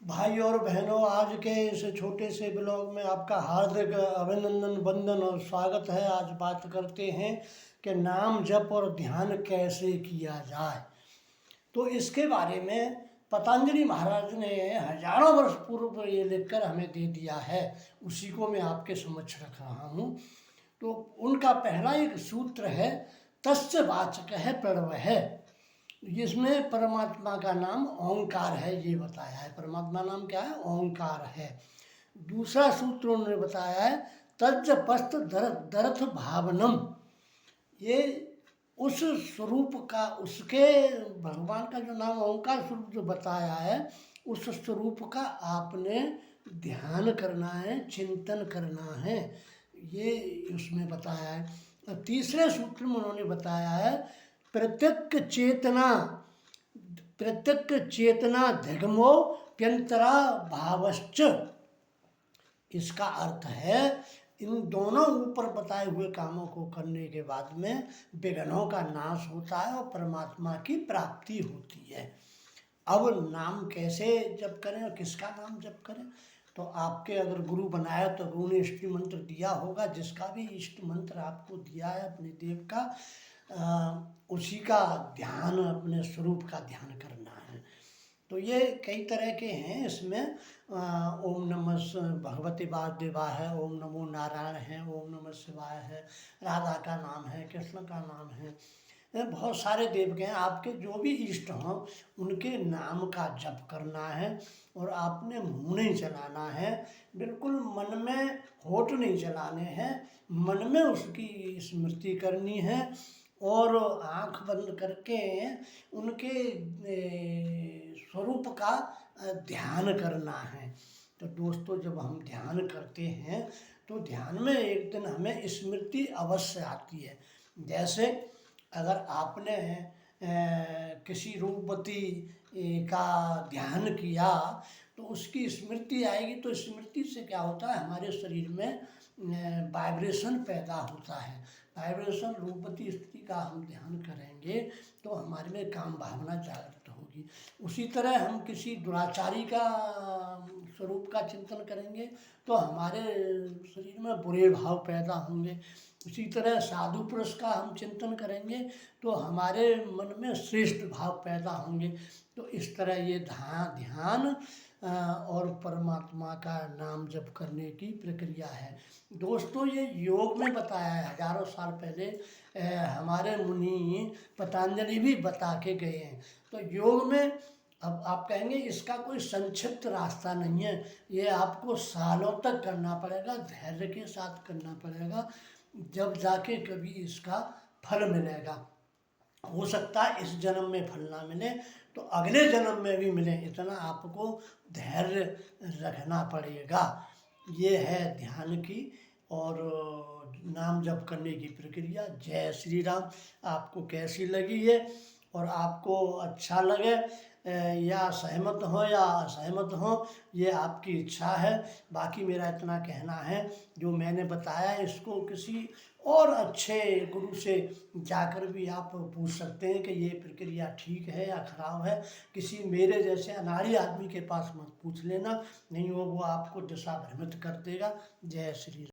भाई और बहनों, आज के इस छोटे से ब्लॉग में आपका हार्दिक अभिनंदन, वंदन और स्वागत है। आज बात करते हैं कि नाम जप और ध्यान कैसे किया जाए। तो इसके बारे में पतंजलि महाराज ने हजारों वर्ष पूर्व ये लिखकर हमें दे दिया है, उसी को मैं आपके समक्ष रख रहा हूँ। तो उनका पहला एक सूत्र है, तस्य वाचक है प्रणव है, जिसमें परमात्मा का नाम ओंकार है, ये बताया है। परमात्मा नाम क्या है? ओंकार है। दूसरा सूत्र उन्होंने बताया है, तज्ज पस्त दरथ भावनम। ये उस स्वरूप का, उसके भगवान का जो नाम ओंकार स्वरूप जो बताया है, उस स्वरूप का आपने ध्यान करना है, चिंतन करना है, ये उसमें बताया है। और तीसरे सूत्र में उन्होंने बताया है, प्रत्यक्ष चेतना धिगमो प्यंतरा भावश्च। इसका अर्थ है, इन दोनों ऊपर बताए हुए कामों को करने के बाद में विघ्नों का नाश होता है और परमात्मा की प्राप्ति होती है। अब नाम कैसे जप करें और किसका नाम जप करें? तो आपके अगर गुरु बनाया तो गुरु ने इष्ट मंत्र दिया होगा। जिसका भी इष्ट मंत्र आपको दिया है अपने देव का, उसी का ध्यान, अपने स्वरूप का ध्यान करना है। तो ये कई तरह के हैं। इसमें ओम नमः भगवते वासुदेवाय है, ओम नमो नारायण है, ओम नमः शिवाय है, राधा का नाम है, कृष्ण का नाम है, बहुत सारे देव के हैं। आपके जो भी इष्ट हों उनके नाम का जप करना है और आपने मुँह नहीं चलाना है, बिल्कुल मन में होठ नहीं चलाने हैं, मन में उसकी स्मृति करनी है और आँख बंद करके उनके स्वरूप का ध्यान करना है। तो दोस्तों, जब हम ध्यान करते हैं तो ध्यान में एक दिन हमें स्मृति अवश्य आती है। जैसे अगर आपने किसी रूपवती का ध्यान किया तो उसकी स्मृति आएगी। तो स्मृति से क्या होता है, हमारे शरीर में वाइब्रेशन पैदा होता है। वाइब्रेशन, रूपवती स्थिति का हम ध्यान करेंगे तो हमारे में काम भावना जागृत होगी। उसी तरह हम किसी दुराचारी का स्वरूप का चिंतन करेंगे तो हमारे शरीर में बुरे भाव पैदा होंगे। उसी तरह साधु पुरुष का हम चिंतन करेंगे तो हमारे मन में श्रेष्ठ भाव पैदा होंगे। तो इस तरह ये ध्यान और परमात्मा का नाम जप करने की प्रक्रिया है। दोस्तों, ये योग में बताया है, हजारों साल पहले हमारे मुनि पतंजलि भी बता के गए हैं। तो योग में, अब आप कहेंगे इसका कोई संक्षिप्त रास्ता नहीं है, ये आपको सालों तक करना पड़ेगा, धैर्य के साथ करना पड़ेगा, जब जाके कभी इसका फल मिलेगा। हो सकता है इस जन्म में फल ना मिले तो अगले जन्म में भी मिले, इतना आपको धैर्य रखना पड़ेगा। ये है ध्यान की और नाम जप करने की प्रक्रिया। जय श्री राम। आपको कैसी लगी ये, और आपको अच्छा लगे या सहमत हो या असहमत हो, ये आपकी इच्छा है। बाकी मेरा इतना कहना है, जो मैंने बताया इसको किसी और अच्छे गुरु से जाकर भी आप पूछ सकते हैं कि ये प्रक्रिया ठीक है या खराब है। किसी मेरे जैसे अनाड़ी आदमी के पास मत पूछ लेना, नहीं वो आपको दिशा भ्रमित कर देगा। जय श्री राम।